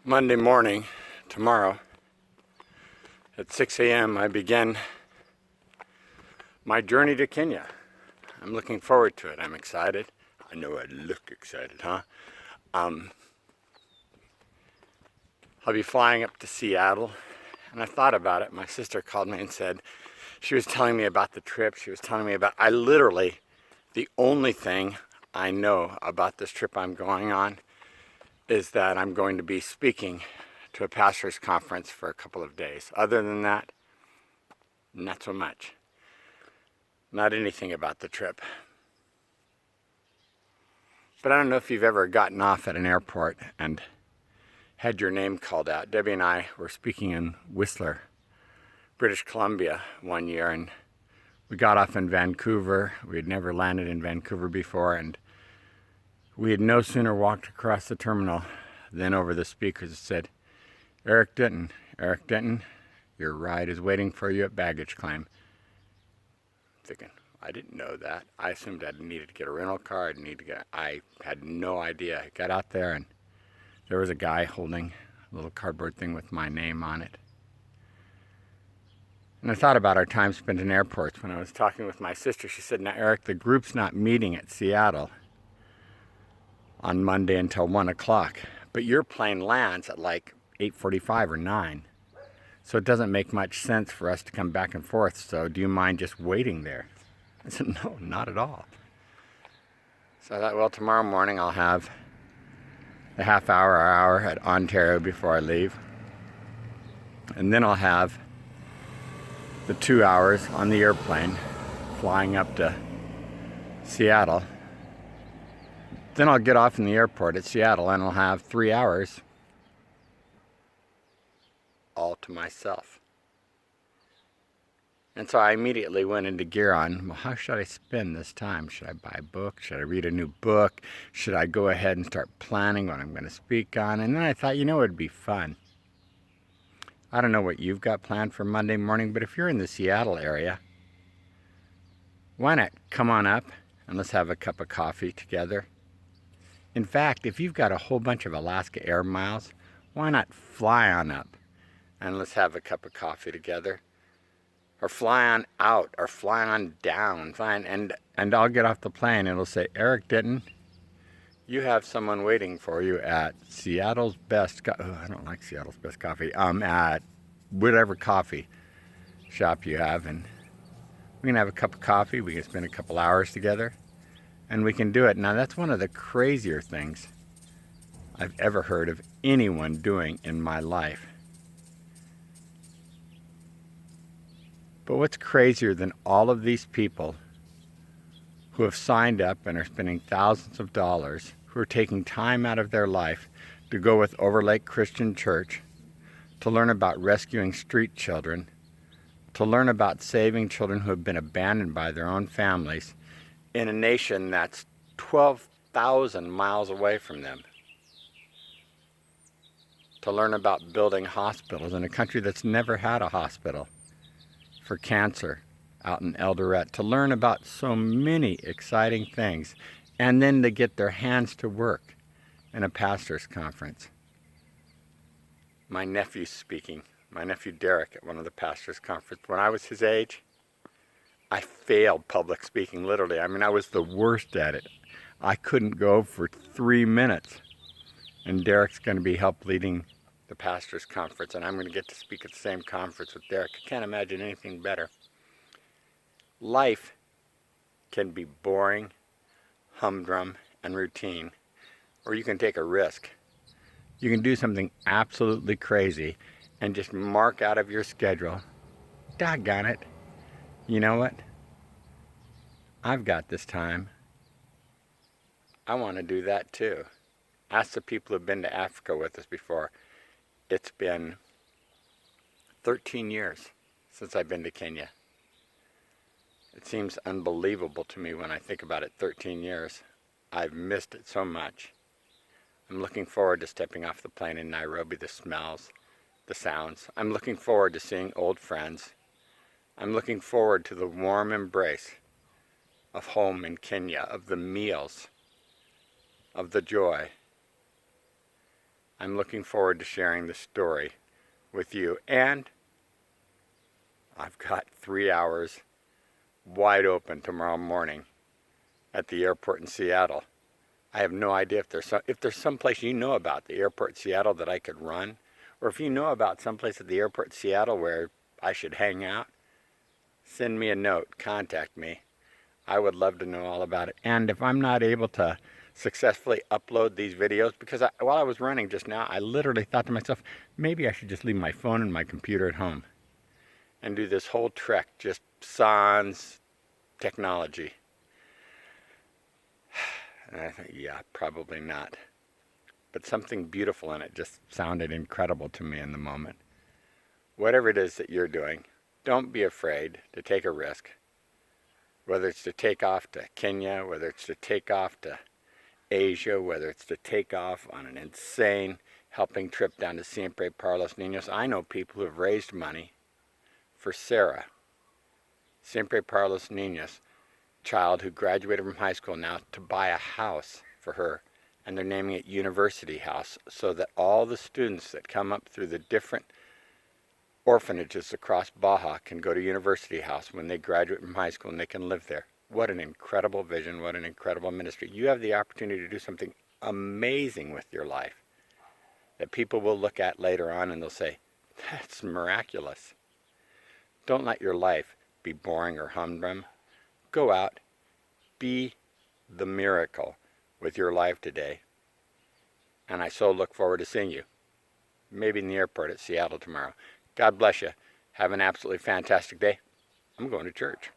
Monday morning, tomorrow, at 6 a.m. I begin my journey to Kenya. I'm looking forward to it. I'm excited. I know I look excited, huh? I'll be flying up to Seattle, and I thought about it. My sister called me and said, she was telling me about the trip. She was telling me about, the only thing I know about this trip I'm going on is that I'm going to be speaking to a pastor's conference for a couple of days. Other than that, not so much. Not anything about the trip. But I don't know if you've ever gotten off at an airport and had your name called out. Debbie and I were speaking in Whistler, British Columbia one year, and we got off in Vancouver. We had never landed in Vancouver before, and we had no sooner walked across the terminal than over the speakers it said, Eric Denton, your ride is waiting for you at baggage claim. I'm thinking, I didn't know that. I assumed I needed to get a rental car. I had no idea. I got out there and there was a guy holding a little cardboard thing with my name on it. And I thought about our time spent in airports. When I was talking with my sister, she said, now Eric, the group's not meeting at Seattle on Monday until 1 o'clock. But your plane lands at like 8:45 or 9. So it doesn't make much sense for us to come back and forth. So do you mind just waiting there? I said, no, not at all. So I thought, well, tomorrow morning I'll have a half hour or hour at Ontario before I leave. And then I'll have the 2 hours on the airplane flying up to Seattle. Then I'll get off in the airport at Seattle and I'll have 3 hours all to myself. And so I immediately went into gear on, well, how should I spend this time? Should I buy a book? Should I read a new book? Should I go ahead and start planning what I'm going to speak on? And then I thought, it would be fun. I don't know what you've got planned for Monday morning, but if you're in the Seattle area, why not come on up and let's have a cup of coffee together? In fact, if you've got a whole bunch of Alaska Air miles, why not fly on up and let's have a cup of coffee together? Or fly on out, or fly on down, and I'll get off the plane and it'll say, Eric Denton, you have someone waiting for you at Seattle's best, I don't like Seattle's best coffee, at whatever coffee shop you have, and we can have a cup of coffee, we can spend a couple hours together, and we can do it. Now that's one of the crazier things I've ever heard of anyone doing in my life. But what's crazier than all of these people who have signed up and are spending thousands of dollars, who are taking time out of their life to go with Overlake Christian Church, to learn about rescuing street children, to learn about saving children who have been abandoned by their own families in a nation that's 12,000 miles away from them, to learn about building hospitals in a country that's never had a hospital for cancer out in Eldoret, to learn about so many exciting things, and then to get their hands to work in a pastor's conference. My nephew's speaking, my nephew Derek, at one of the pastor's conferences. When I was his age, I failed public speaking, literally. I was the worst at it. I couldn't go for 3 minutes. And Derek's going to be help leading the pastor's conference, and I'm going to get to speak at the same conference with Derek. I can't imagine anything better. Life can be boring, humdrum, and routine, or you can take a risk. You can do something absolutely crazy and just mark out of your schedule, doggone it, you know what? I've got this time. I want to do that too. Ask the people who've been to Africa with us before. It's been 13 years since I've been to Kenya. It seems unbelievable to me when I think about it. 13 years. I've missed it so much. I'm looking forward to stepping off the plane in Nairobi, the smells, the sounds. I'm looking forward to seeing old friends. I'm looking forward to the warm embrace of home in Kenya, of the meals, of the joy. I'm looking forward to sharing the story with you. And I've got 3 hours wide open tomorrow morning at the airport in Seattle. I have no idea if there's some place you know about the airport in Seattle that I could run, or if you know about some place at the airport in Seattle where I should hang out, send me a note, contact me. I would love to know all about it. And if I'm not able to successfully upload these videos, because while I was running just now, I literally thought to myself, maybe I should just leave my phone and my computer at home and do this whole trek just sans technology. And I thought, yeah, probably not. But something beautiful in it just sounded incredible to me in the moment. Whatever it is that you're doing, don't be afraid to take a risk. Whether it's to take off to Kenya, whether it's to take off to Asia, whether it's to take off on an insane helping trip down to Siempre para los Niños. I know people who have raised money for Sarah, Siempre para los Niños, child who graduated from high school now, to buy a house for her, and they're naming it University House, so that all the students that come up through the different orphanages across Baja can go to University House when they graduate from high school and they can live there. What an incredible vision, what an incredible ministry. You have the opportunity to do something amazing with your life that people will look at later on and they'll say, that's miraculous. Don't let your life be boring or humdrum. Go out, be the miracle with your life today. And I so look forward to seeing you, maybe in the airport at Seattle tomorrow. God bless you. Have an absolutely fantastic day. I'm going to church.